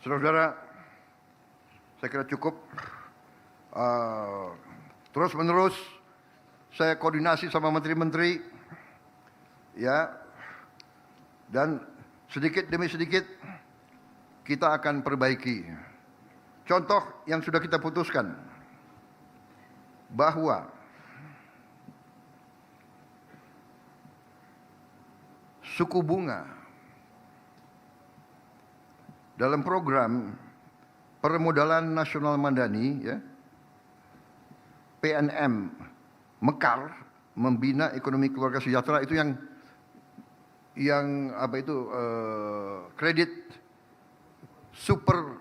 Saudara-saudara, saya kira cukup. Terus-menerus saya koordinasi sama menteri-menteri, ya, dan sedikit demi sedikit kita akan perbaiki. Contoh yang sudah kita putuskan, bahwa suku bunga dalam program permodalan nasional Madani, ya, PNM Mekar, membina ekonomi keluarga sejahtera, itu yang apa itu, kredit super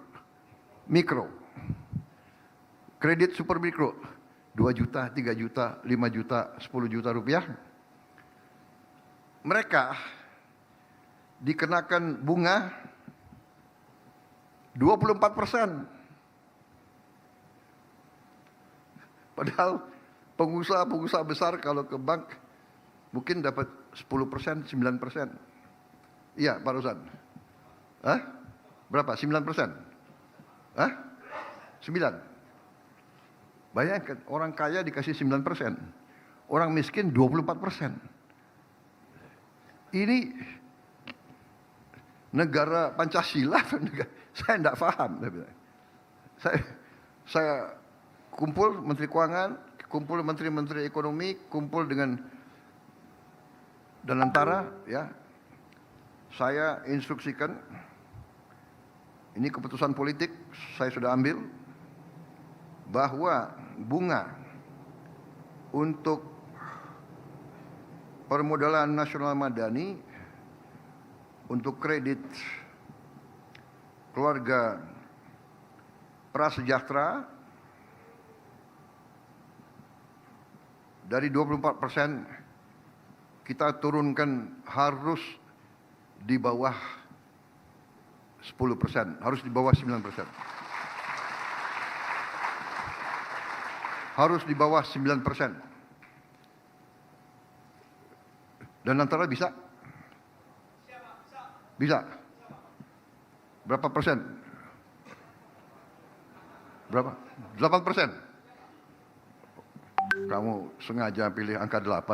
mikro, kredit super mikro 2 juta, 3 juta, 5 juta, 10 juta rupiah. Mereka dikenakan bunga 24%. Padahal pengusaha-pengusaha besar kalau ke bank mungkin dapat 10%, 9%. Iya, Pak Rosan. Hah? Berapa? 9%? Hah? 9. Bayangkan, orang kaya dikasih 9%. Orang miskin 24%. Ini negara Pancasila, saya tidak paham. Saya kumpul Menteri Keuangan, kumpul Menteri-Menteri Ekonomi, kumpul dengan Danantara, ya. Saya instruksikan, ini keputusan politik saya sudah ambil, bahwa bunga untuk permodalan nasional Madani untuk kredit keluarga prasejahtera dari 24% kita turunkan harus di bawah 10%, harus di bawah 9%. Harus di bawah 9%. Dan antara bisa? Bisa. Berapa persen? Berapa? 8%. Kamu sengaja pilih angka 8.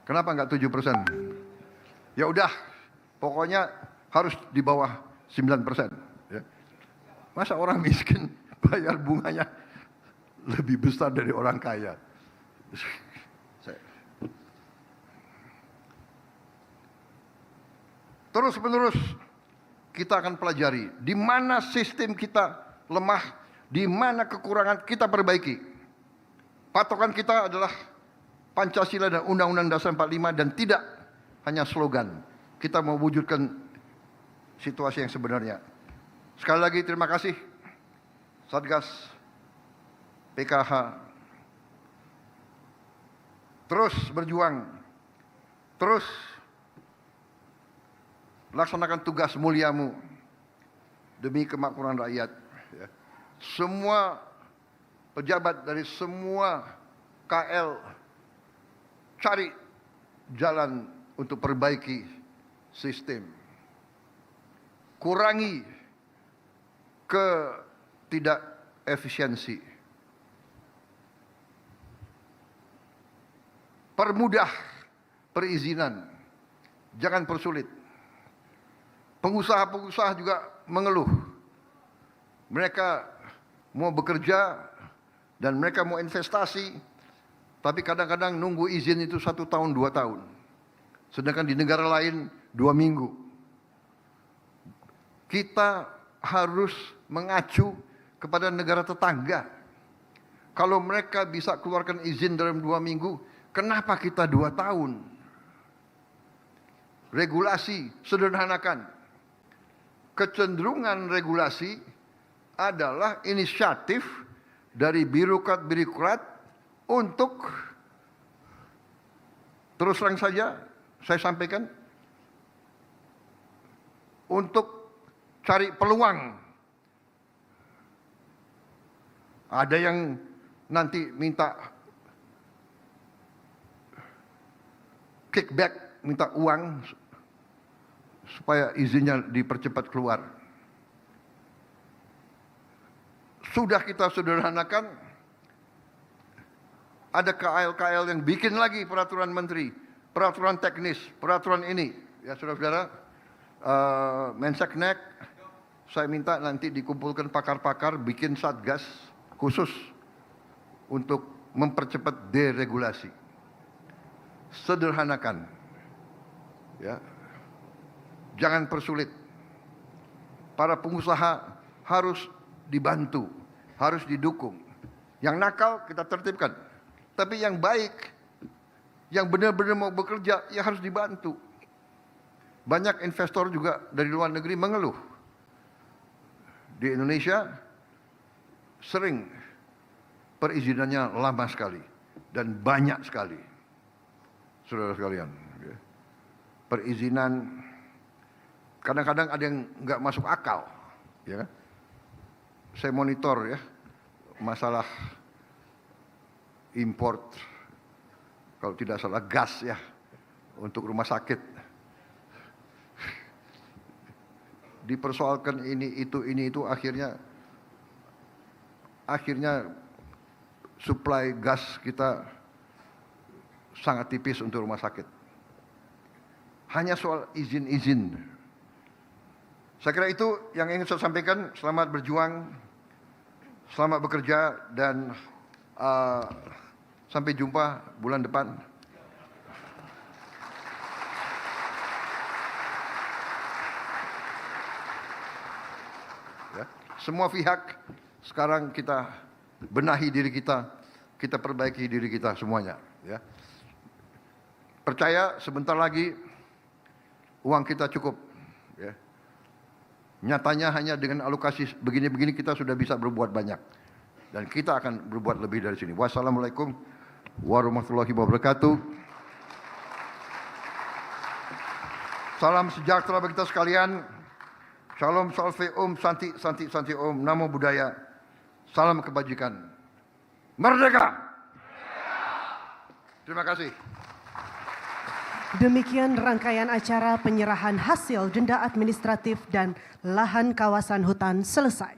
Kenapa enggak 7%? Ya udah, pokoknya harus di bawah 9%. Ya. Masa orang miskin bayar bunganya lebih besar dari orang kaya? Terus-menerus kita akan pelajari di mana sistem kita lemah, di mana kekurangan kita perbaiki. Patokan kita adalah Pancasila dan Undang-Undang Dasar 45 dan tidak hanya slogan. Kita mewujudkan situasi yang sebenarnya. Sekali lagi terima kasih Satgas PKH. Terus berjuang, terus laksanakan tugas muliamu demi kemakmuran rakyat. Ya. Semua pejabat dari semua KL cari jalan untuk perbaiki sistem. Kurangi ketidakefisiensi. Permudah perizinan, jangan persulit. Pengusaha-pengusaha juga mengeluh. Mereka mau bekerja dan mereka mau investasi, tapi kadang-kadang nunggu izin itu 1 tahun, 2 tahun. Sedangkan di negara lain 2 minggu. Kita harus mengacu kepada negara tetangga. Kalau mereka bisa keluarkan izin dalam 2 minggu, kenapa kita 2 tahun? Regulasi, sederhanakan. Kecenderungan regulasi adalah inisiatif dari birokrat-birokrat untuk, terus terang saja saya sampaikan, untuk cari peluang. Ada yang nanti minta kickback, minta uang supaya izinnya dipercepat keluar. Sudah kita sederhanakan, ada KL-KL yang bikin lagi peraturan menteri, peraturan teknis, peraturan ini. Ya saudara-saudara, Menseknek, saya minta nanti dikumpulkan pakar-pakar bikin satgas khusus untuk mempercepat deregulasi. Sederhanakan, ya, jangan persulit. Para pengusaha harus dibantu, harus didukung. Yang nakal kita tertibkan, tapi yang baik, yang benar-benar mau bekerja, ya harus dibantu. Banyak investor juga dari luar negeri mengeluh. Di Indonesia sering perizinannya lama sekali dan banyak sekali, saudara sekalian. Perizinan kadang-kadang ada yang nggak masuk akal, ya. Saya monitor ya masalah import, kalau tidak salah gas ya untuk rumah sakit. Dipersoalkan ini itu akhirnya suplai gas kita sangat tipis untuk rumah sakit. Hanya soal izin-izin. Saya kira itu yang ingin saya sampaikan. Selamat berjuang, selamat bekerja, dan sampai jumpa bulan depan. Semua pihak sekarang kita benahi diri kita perbaiki diri kita semuanya. Ya. Percaya sebentar lagi uang kita cukup. Ya. Nyatanya hanya dengan alokasi begini-begini kita sudah bisa berbuat banyak. Dan kita akan berbuat lebih dari sini. Wassalamualaikum warahmatullahi wabarakatuh. Salam sejahtera bagi kita sekalian. Shalom, salve, om, santi, santi, santi, om, namo buddhaya, salam kebajikan. Merdeka! Terima kasih. Demikian rangkaian acara penyerahan hasil denda administratif dan lahan kawasan hutan selesai.